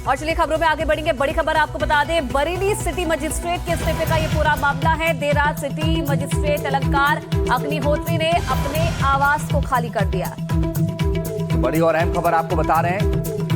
और चलिए खबरों में आगे बढ़ेंगे। बड़ी खबर आपको बता दें, बरेली सिटी मजिस्ट्रेट के इस्तीफे का ये पूरा मामला है। देर रात सिटी मजिस्ट्रेट अलंकार अग्निहोत्री ने अपने आवास को खाली कर दिया। बड़ी और अहम खबर आपको बता रहे हैं,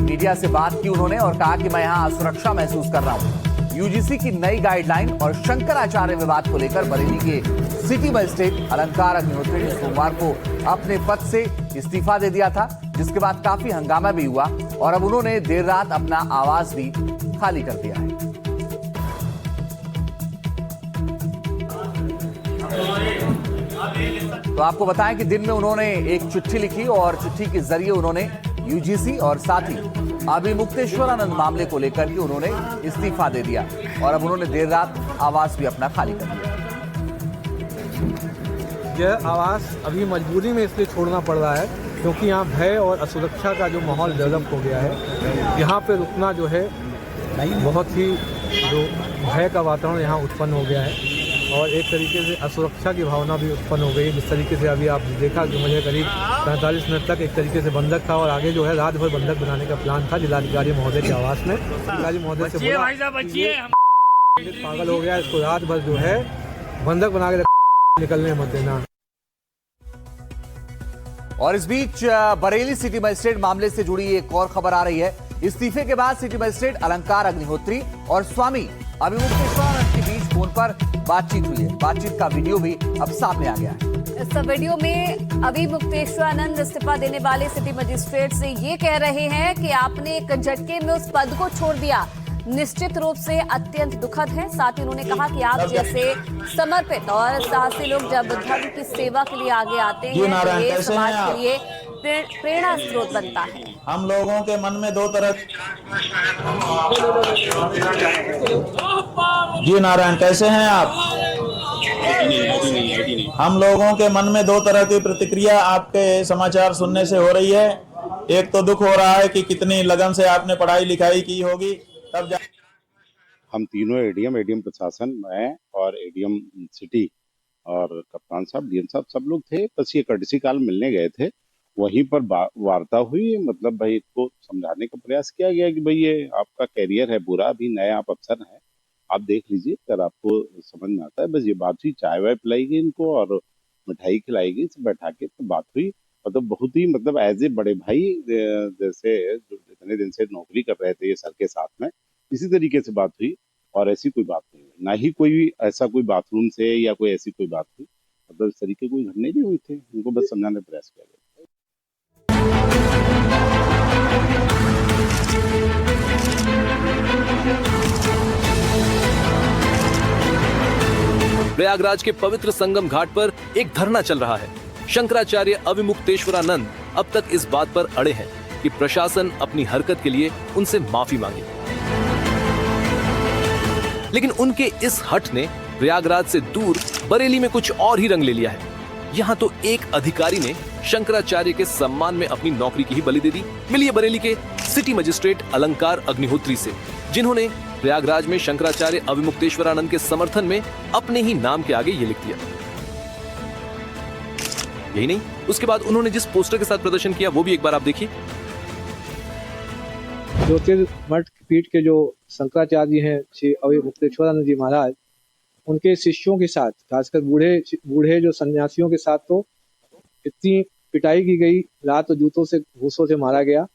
मीडिया से बात की उन्होंने और कहा कि मैं यहां असुरक्षा महसूस कर रहा हूं। यूजीसी की नई गाइडलाइन और शंकराचार्य विवाद को लेकर बरेली के सिटी मजिस्ट्रेट अलंकार अग्निहोत्री ने सोमवार को अपने पद से इस्तीफा दे दिया था, जिसके बाद काफी हंगामा भी हुआ और अब उन्होंने देर रात अपना आवास भी खाली कर दिया है। तो आपको बताएं कि दिन में उन्होंने एक चिट्ठी लिखी और चिट्ठी के जरिए उन्होंने यूजीसी और साथ ही अभिमुक्तेश्वरानंद मामले को लेकर के उन्होंने इस्तीफा दे दिया और अब उन्होंने देर रात आवास भी अपना खाली कर दिया। यह आवास अभी मजबूरी में इसलिए छोड़ना पड़ रहा है क्योंकि यहाँ भय और असुरक्षा का जो माहौल डेवलप हो गया है। यहाँ पे रुकना जो है बहुत ही जो भय का वातावरण यहाँ उत्पन्न हो गया है और एक तरीके से असुरक्षा की भावना भी उत्पन्न हो गई है। जिस तरीके से अभी आप देखा कि मुझे करीब 45 मिनट तक एक तरीके से बंधक था और आगे जो है रात भर बंधक बनाने का प्लान था जिलाधिकारी महोदय के आवास में। जिलाधिकारी महोदय से बोला पागल हो गया, इसको रात भर जो है बंधक बना के निकलने मत देना। और इस बीच बरेली सिटी मजिस्ट्रेट मामले से जुड़ी एक और खबर आ रही है। इस्तीफे के बाद सिटी मजिस्ट्रेट अलंकार अग्निहोत्री और स्वामी अभिमुक्तेश्वरानंद के बीच फोन पर बातचीत हुई है। बातचीत का वीडियो भी अब सामने आ गया है। इस वीडियो में अभिमुक्तेश्वरानंद इस्तीफा देने वाले सिटी मजिस्ट्रेट से ये कह रहे हैं कि आपने एक झटके में उस पद को छोड़ दिया, निश्चित रूप से अत्यंत दुखद है। साथ ही उन्होंने कहा कि आप जैसे समर्पित और साहसी लोग जब धर्म की सेवा के लिए आगे आते हैं तो ये समाज के लिए प्रेरणा स्रोत बनता है। हम लोगों के मन में दो तरह। जी नारायण, कैसे हैं आप? हम लोगों के मन में दो तरह की प्रतिक्रिया आपके समाचार सुनने से हो रही है। एक तो दुख हो रहा है कि कितनी लगन से आपने पढ़ाई लिखाई की होगी, तब हम तीनों एडीएम प्रशासन, मैं और एडीएम सिटी और कप्तान साहब, डीएम साहब सब लोग थे। बस ये कर्टसी काल मिलने गए थे, वहीं पर वार्ता हुई। मतलब भाई इसको समझाने का प्रयास किया गया कि भाई ये आपका कैरियर है पूरा, अभी नए आप अफसर हैं, आप देख लीजिए अगर आपको समझ में आता है। बस ये बात हुई, चाय वाय पिलाएगी इनको और मिठाई खिलाएगी, सब बैठा के तो बात हुई। मतलब बहुत ही मतलब एज ए बड़े भाई जैसे इतने दिन से नौकरी कर रहे थे ये सर के साथ में, इसी तरीके से बात हुई और ऐसी कोई बात नहीं हुई, ना ही कोई ऐसा कोई बाथरूम से या कोई ऐसी कोई बात हुई। मतलब इस तरीके कोई घटना नहीं हुई थी, उनको बस समझाने का प्रयास किया गया। प्रयागराज के पवित्र संगम घाट पर एक धरना चल रहा है। शंकराचार्य अभिमुक्तेश्वरानंद अब तक इस बात पर अड़े हैं कि प्रशासन अपनी हरकत के लिए उनसे माफी मांगे, लेकिन उनके इस हठ ने प्रयागराज से दूर बरेली में कुछ और ही रंग ले लिया है। यहाँ तो एक अधिकारी ने शंकराचार्य के सम्मान में अपनी नौकरी की ही बलि दे दी। मिलिए बरेली के सिटी मजिस्ट्रेट अलंकार अग्निहोत्री से, जिन्होंने प्रयागराज में शंकराचार्य अभिमुक्तेश्वरानंद के समर्थन में अपने ही नाम के आगे ये लिख दिया। यही नहीं, उसके बाद उन्होंने जिस पोस्टर के साथ प्रदर्शन किया वो भी एक बार आप देखिए। ज्योतिर्मठ पीठ के जो शंकराचार्य जी हैं, श्री अभिमुक्तेश्वरानंद जी महाराज, उनके शिष्यों के साथ, खासकर बूढ़े जो सन्यासियों के साथ तो इतनी पिटाई की गई, रात जूतों से घूसों से मारा गया,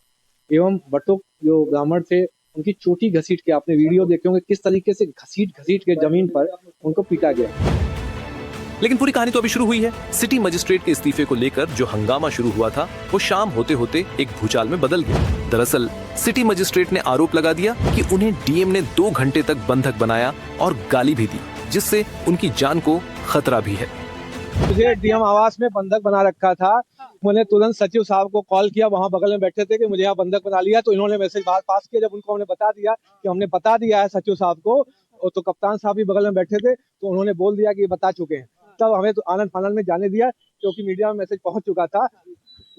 एवं बटुक जो ब्राह्मण थे उनकी चोटी घसीट के, आपने वीडियो देखे होंगे किस तरीके से घसीट के जमीन पर उनको पीटा गया। लेकिन पूरी कहानी तो अभी शुरू हुई है। सिटी मजिस्ट्रेट के इस्तीफे को लेकर जो हंगामा शुरू हुआ था वो शाम होते होते एक भूचाल में बदल गया। दरअसल सिटी मजिस्ट्रेट ने आरोप लगा दिया कि उन्हें डीएम ने 2 घंटे तक बंधक बनाया और गाली भी दी, जिससे उनकी जान को खतरा भी है। मुझे डीएम आवास में बंधक बना रखा था। मैंने तुरंत सचिव साहब को कॉल किया, वहाँ बगल में बैठे थे, कि मुझे यहाँ बंधक बना लिया। तो इन्होंने मैसेज पास किया। जब उनको हमने बता दिया कि हमने बता दिया है सचिव साहब को, तो कप्तान साहब भी बगल में बैठे थे, तो उन्होंने बोल दिया कि ये बता चुके हैं। तब हमें तो आनंद फानंद में जाने दिया, क्योंकि मीडिया में मैसेज पहुंच चुका था।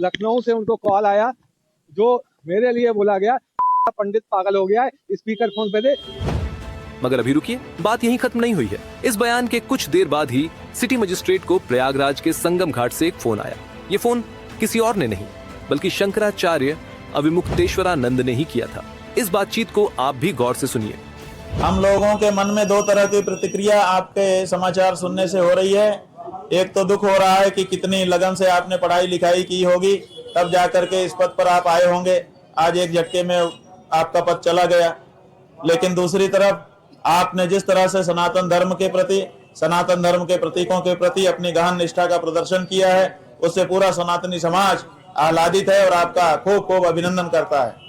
लखनऊ से उनको कॉल आया, जो मेरे लिए बोला गया पंडित पागल हो गया है, स्पीकर फोन पे दे। मगर अभी रुकिए, बात यहीं खत्म नहीं हुई है। इस बयान के कुछ देर बाद ही सिटी मजिस्ट्रेट को प्रयागराज के संगम घाट से एक फोन आया। ये फोन किसी और ने नहीं बल्कि शंकराचार्य अभिमुक्तेश्वरानंद ने ही किया था। इस बातचीत को आप भी गौर से सुनिए। हम लोगों के मन में दो तरह की प्रतिक्रिया आपके समाचार सुनने से हो रही है। एक तो दुख हो रहा है कि कितनी लगन से आपने पढ़ाई लिखाई की होगी, तब जाकर के इस पद पर आप आए होंगे। आज एक झटके में आपका पद चला गया। लेकिन दूसरी तरफ आपने जिस तरह से सनातन धर्म के प्रति, सनातन धर्म के प्रतीकों के प्रति अपनी गहन निष्ठा का प्रदर्शन किया है, उससे पूरा सनातनी समाज आह्लादित है और आपका खूब खूब अभिनंदन करता है।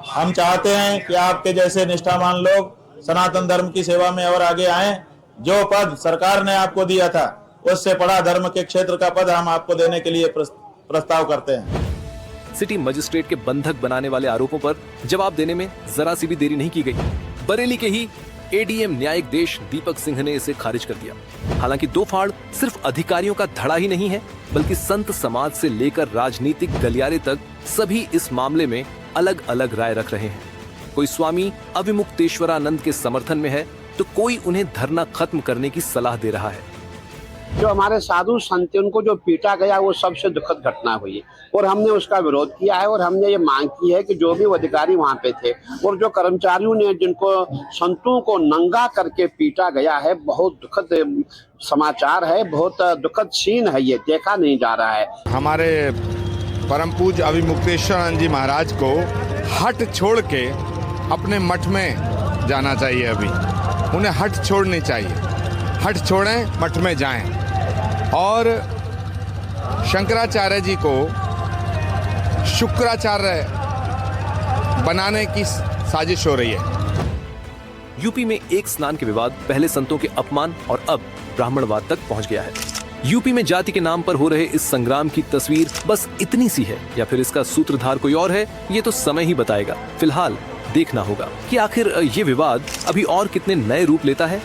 हम चाहते हैं कि आपके जैसे निष्ठावान लोग सनातन धर्म की सेवा में और आगे आएं। जो पद सरकार ने आपको दिया था, उससे बड़ा धर्म के क्षेत्र का पद हम आपको देने के लिए प्रस्ताव करते हैं। सिटी मजिस्ट्रेट के बंधक बनाने वाले आरोपों पर जवाब देने में जरा सी भी देरी नहीं की गई। बरेली के ही एडीएम न्यायिक देश दीपक सिंह ने इसे खारिज कर दिया। हालांकि दो फाड़ सिर्फ अधिकारियों का धड़ा ही नहीं है, बल्कि संत समाज से लेकर राजनीतिक गलियारे तक सभी इस मामले में अलग अलग राय रख रहे हैं। कोई स्वामी अविमुक्तेश्वरानंद के समर्थन में है, तो कोई उन्हें धरना खत्म करने की सलाह दे रहा है। जो हमारे साधु संत उनको जो पीटा गया, वो सबसे दुखद घटना हुई और हमने उसका विरोध किया है। और हमने ये मांग की है कि जो भी अधिकारी वहाँ पे थे और जो कर्मचारियों ने जिनको संतों को नंगा करके पीटा गया है, बहुत दुखद समाचार है, बहुत दुखद सीन है, ये देखा नहीं जा रहा है। हमारे परम पूज्य अविमुक्तेश्वरानंद जी महाराज को हट छोड़ के अपने मठ में जाना चाहिए। अभी उन्हें हट छोड़नी चाहिए। हट छोड़ें, मठ में जाएं। और शंकराचार्य जी को शुक्राचार्य बनाने की साजिश हो रही है। यूपी में एक स्नान के विवाद पहले संतों के अपमान और अब ब्राह्मणवाद तक पहुंच गया है। यूपी में जाति के नाम पर हो रहे इस संग्राम की तस्वीर बस इतनी सी है या फिर इसका सूत्रधार कोई और है, ये तो समय ही बताएगा। फिलहाल देखना होगा कि आखिर ये विवाद अभी और कितने नए रूप लेता है